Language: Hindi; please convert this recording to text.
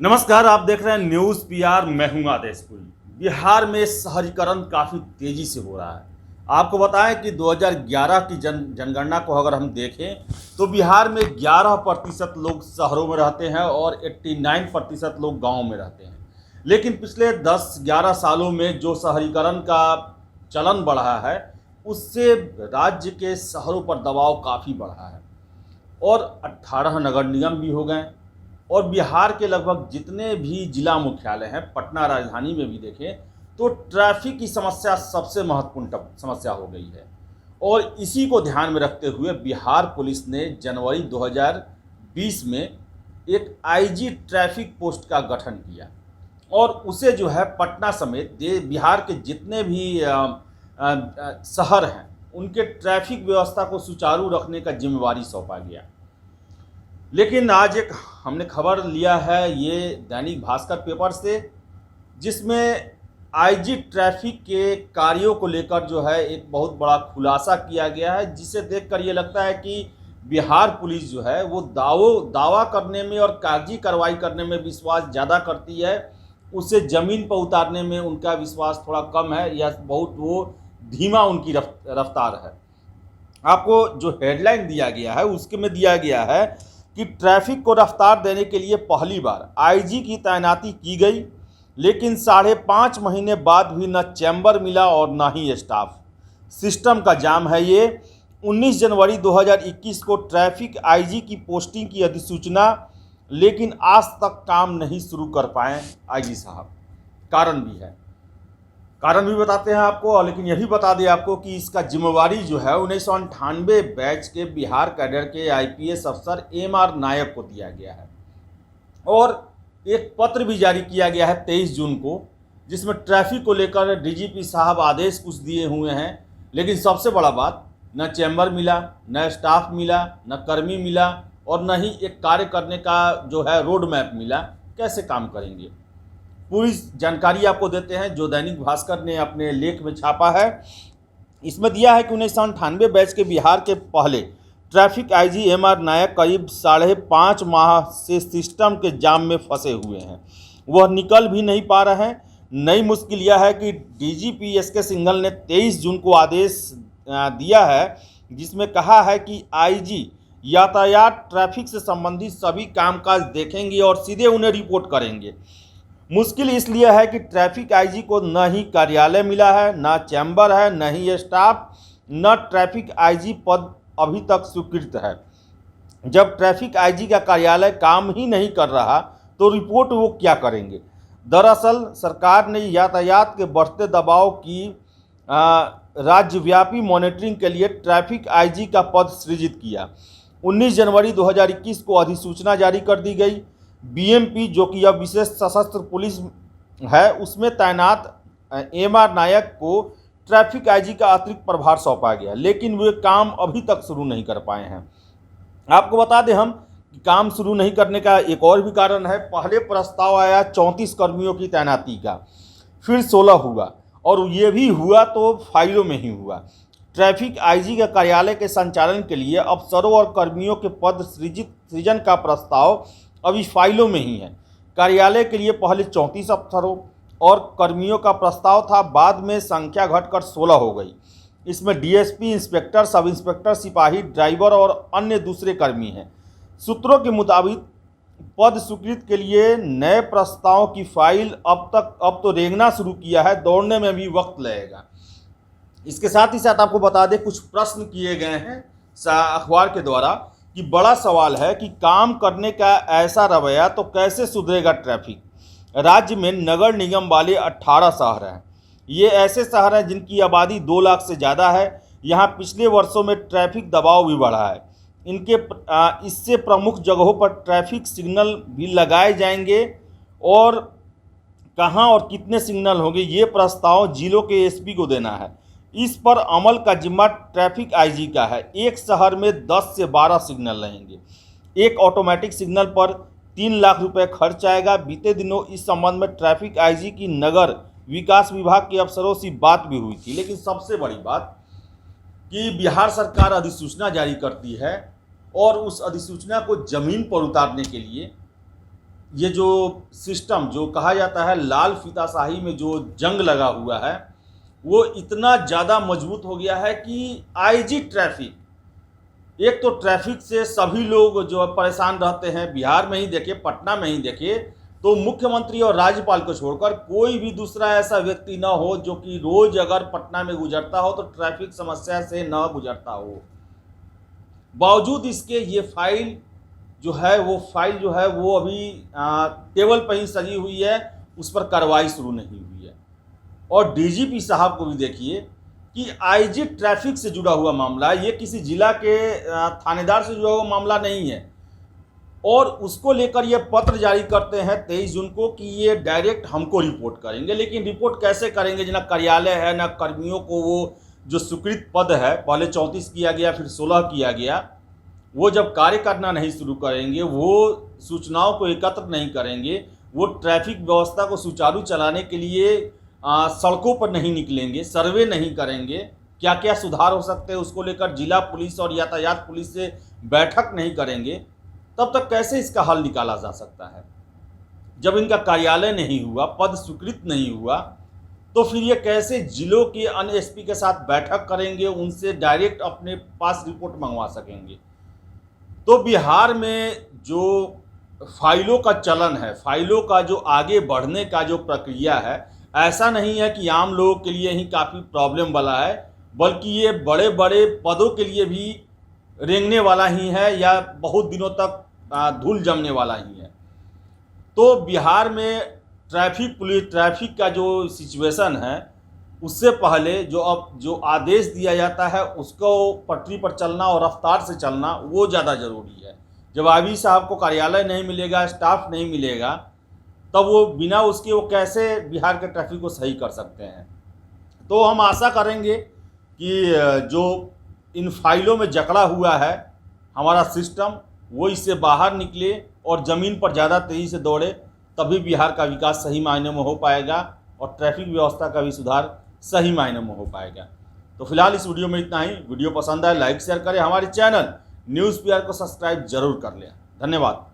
नमस्कार, आप देख रहे हैं न्यूज़ पीआर। मैं हूं आदेशपुरी। बिहार में शहरीकरण काफ़ी तेज़ी से हो रहा है। आपको बताएं कि 2011 की जनगणना को अगर हम देखें तो बिहार में 11% लोग शहरों में रहते हैं और 89% लोग गाँव में रहते हैं। लेकिन पिछले 10-11 सालों में जो शहरीकरण का चलन बढ़ा है, उससे राज्य के शहरों पर दबाव काफ़ी बढ़ा है और 18 नगर निगम भी हो गए। और बिहार के लगभग जितने भी जिला मुख्यालय हैं, पटना राजधानी में भी देखें तो ट्रैफिक की समस्या सबसे महत्वपूर्ण समस्या हो गई है। और इसी को ध्यान में रखते हुए बिहार पुलिस ने जनवरी 2020 में एक आईजी ट्रैफिक पोस्ट का गठन किया और उसे जो है पटना समेत बिहार के जितने भी शहर हैं उनके ट्रैफिक व्यवस्था को सुचारू रखने का जिम्मेवारी सौंपा गया। लेकिन आज एक हमने खबर लिया है ये दैनिक भास्कर पेपर से, जिसमें आईजी ट्रैफिक के कार्यों को लेकर जो है एक बहुत बड़ा खुलासा किया गया है, जिसे देखकर ये लगता है कि बिहार पुलिस जो है वो दावा करने में और कागजी कार्रवाई करने में विश्वास ज़्यादा करती है, उसे ज़मीन पर उतारने में उनका विश्वास थोड़ा कम है या बहुत वो धीमा उनकी रफ्तार है। आपको जो हेडलाइन दिया गया है उसके में दिया गया है कि ट्रैफिक को रफ्तार देने के लिए पहली बार आईजी की तैनाती की गई, लेकिन 5.5 महीने बाद भी न चैम्बर मिला और न ही स्टाफ। सिस्टम का जाम है ये। 19 जनवरी 2021 को ट्रैफिक आईजी की पोस्टिंग की अधिसूचना, लेकिन आज तक काम नहीं शुरू कर पाए आईजी साहब। कारण भी है, कारण भी बताते हैं आपको, लेकिन यही बता दें आपको कि इसका जिम्मेवारी जो है 1998 बैच के बिहार कैडर के आईपीएस अफसर एमआर नायक को दिया गया है। और एक पत्र भी जारी किया गया है 23 जून को, जिसमें ट्रैफिक को लेकर डीजीपी साहब आदेश कुछ दिए हुए हैं। लेकिन सबसे बड़ा बात, न चैम्बर मिला, न स्टाफ मिला, न कर्मी मिला और न ही एक कार्य करने का जो है रोड मैप मिला। कैसे काम करेंगे, पूरी जानकारी आपको देते हैं जो दैनिक भास्कर ने अपने लेख में छापा है। इसमें दिया है कि 1998 बैच के बिहार के पहले ट्रैफिक आईजी एमआर नायक करीब 5.5 माह से सिस्टम के जाम में फंसे हुए हैं, वह निकल भी नहीं पा रहे हैं। नई मुश्किल यह है कि डीजीपी एसके सिंघल ने 23 जून को आदेश दिया है, जिसमें कहा है कि आईजी यातायात ट्रैफिक से संबंधित सभी कामकाज देखेंगे और सीधे उन्हें रिपोर्ट करेंगे। मुश्किल इसलिए है कि ट्रैफिक आईजी को न ही कार्यालय मिला है, न चैम्बर है, न ही स्टाफ, न ट्रैफिक आईजी पद अभी तक स्वीकृत है। जब ट्रैफिक आईजी का कार्यालय काम ही नहीं कर रहा तो रिपोर्ट वो क्या करेंगे। दरअसल सरकार ने यातायात के बढ़ते दबाव की राज्यव्यापी मॉनिटरिंग के लिए ट्रैफिक आईजी का पद सृजित किया। 19 जनवरी 2021 को अधिसूचना जारी कर दी गई। बीएमपी जो कि अब विशेष सशस्त्र पुलिस है, उसमें तैनात एमआर नायक को ट्रैफिक आईजी का अतिरिक्त प्रभार सौंपा गया, लेकिन वे काम अभी तक शुरू नहीं कर पाए हैं। आपको बता दें हम कि काम शुरू नहीं करने का एक और भी कारण है। पहले प्रस्ताव आया 34 कर्मियों की तैनाती का, फिर 16 हुआ और ये भी हुआ तो फाइलों में ही हुआ। ट्रैफिक आईजी के कार्यालय के संचालन के लिए अफसरों और कर्मियों के पद सृजन का प्रस्ताव अभी फाइलों में ही है। कार्यालय के लिए पहले 34 अफसरों और कर्मियों का प्रस्ताव था, बाद में संख्या घटकर 16 हो गई। इसमें डीएसपी, इंस्पेक्टर, सब इंस्पेक्टर, सिपाही, ड्राइवर और अन्य दूसरे कर्मी हैं। सूत्रों के मुताबिक पद स्वीकृत के लिए नए प्रस्तावों की फाइल अब तो रेंगना शुरू किया है, दौड़ने में भी वक्त लगेगा। इसके साथ ही साथ आपको बता दें कुछ प्रश्न किए गए हैं अखबार के द्वारा कि बड़ा सवाल है कि काम करने का ऐसा रवैया तो कैसे सुधरेगा ट्रैफिक। राज्य में नगर निगम वाले 18 शहर हैं। ये ऐसे शहर हैं जिनकी आबादी 2 लाख से ज़्यादा है। यहाँ पिछले वर्षों में ट्रैफिक दबाव भी बढ़ा है। इससे प्रमुख जगहों पर ट्रैफिक सिग्नल भी लगाए जाएंगे और कहाँ और कितने सिग्नल होंगे, ये प्रस्ताव जिलों के एसपी को देना है। इस पर अमल का जिम्मा ट्रैफिक आईजी का है। एक शहर में 10 से 12 सिग्नल रहेंगे। एक ऑटोमेटिक सिग्नल पर 3 लाख रुपए खर्च आएगा। बीते दिनों इस संबंध में ट्रैफिक आईजी की नगर विकास विभाग के अफसरों से बात भी हुई थी। लेकिन सबसे बड़ी बात कि बिहार सरकार अधिसूचना जारी करती है और उस अधिसूचना को जमीन पर उतारने के लिए ये जो सिस्टम जो कहा जाता है लाल फीताशाही में जो जंग लगा हुआ है वो इतना ज़्यादा मजबूत हो गया है कि आईजी ट्रैफिक, एक तो ट्रैफिक से सभी लोग जो परेशान रहते हैं, बिहार में ही देखिए, पटना में ही देखिए, तो मुख्यमंत्री और राज्यपाल को छोड़कर कोई भी दूसरा ऐसा व्यक्ति ना हो जो कि रोज अगर पटना में गुजरता हो तो ट्रैफिक समस्या से न गुजरता हो। बावजूद इसके ये फाइल जो है वो अभी टेबल पर ही सजी हुई है, उस पर कार्रवाई शुरू नहीं हुई है। और डीजीपी साहब को भी देखिए कि आईजी ट्रैफिक से जुड़ा हुआ मामला है, ये किसी जिला के थानेदार से जुड़ा हुआ मामला नहीं है, और उसको लेकर ये पत्र जारी करते हैं 23 जून को कि ये डायरेक्ट हमको रिपोर्ट करेंगे। लेकिन रिपोर्ट कैसे करेंगे, ना कार्यालय है, ना कर्मियों को वो जो स्वीकृत पद है, पहले 34 किया गया फिर 16 किया गया, वो जब कार्य करना नहीं शुरू करेंगे, वो सूचनाओं को एकत्र नहीं करेंगे, वो ट्रैफिक व्यवस्था को सुचारू चलाने के लिए सड़कों पर नहीं निकलेंगे, सर्वे नहीं करेंगे, क्या क्या सुधार हो सकते हैं उसको लेकर जिला पुलिस और यातायात पुलिस से बैठक नहीं करेंगे, तब तक कैसे इसका हल निकाला जा सकता है। जब इनका कार्यालय नहीं हुआ, पद स्वीकृत नहीं हुआ, तो फिर ये कैसे जिलों के अन्य एसपी के साथ बैठक करेंगे, उनसे डायरेक्ट अपने पास रिपोर्ट मंगवा सकेंगे। तो बिहार में जो फाइलों का चलन है, फाइलों का जो आगे बढ़ने का जो प्रक्रिया है, ऐसा नहीं है कि आम लोगों के लिए ही काफ़ी प्रॉब्लम वाला है, बल्कि ये बड़े बड़े पदों के लिए भी रेंगने वाला ही है या बहुत दिनों तक धूल जमने वाला ही है। तो बिहार में ट्रैफिक का जो सिचुएशन है, उससे पहले जो आदेश दिया जाता है उसको पटरी पर चलना और रफ्तार से चलना वो ज़्यादा ज़रूरी है। जब आईजी साहब को कार्यालय नहीं मिलेगा, स्टाफ नहीं मिलेगा, तब वो बिना उसके वो कैसे बिहार के ट्रैफिक को सही कर सकते हैं। तो हम आशा करेंगे कि जो इन फाइलों में जकड़ा हुआ है हमारा सिस्टम, वो इससे बाहर निकले और ज़मीन पर ज़्यादा तेज़ी से दौड़े, तभी बिहार का विकास सही मायने में हो पाएगा और ट्रैफिक व्यवस्था का भी सुधार सही मायने में हो पाएगा। तो फिलहाल इस वीडियो में इतना ही। वीडियो पसंद आए लाइक शेयर करें, हमारे चैनल न्यूज़ PR को सब्सक्राइब जरूर कर लें। धन्यवाद।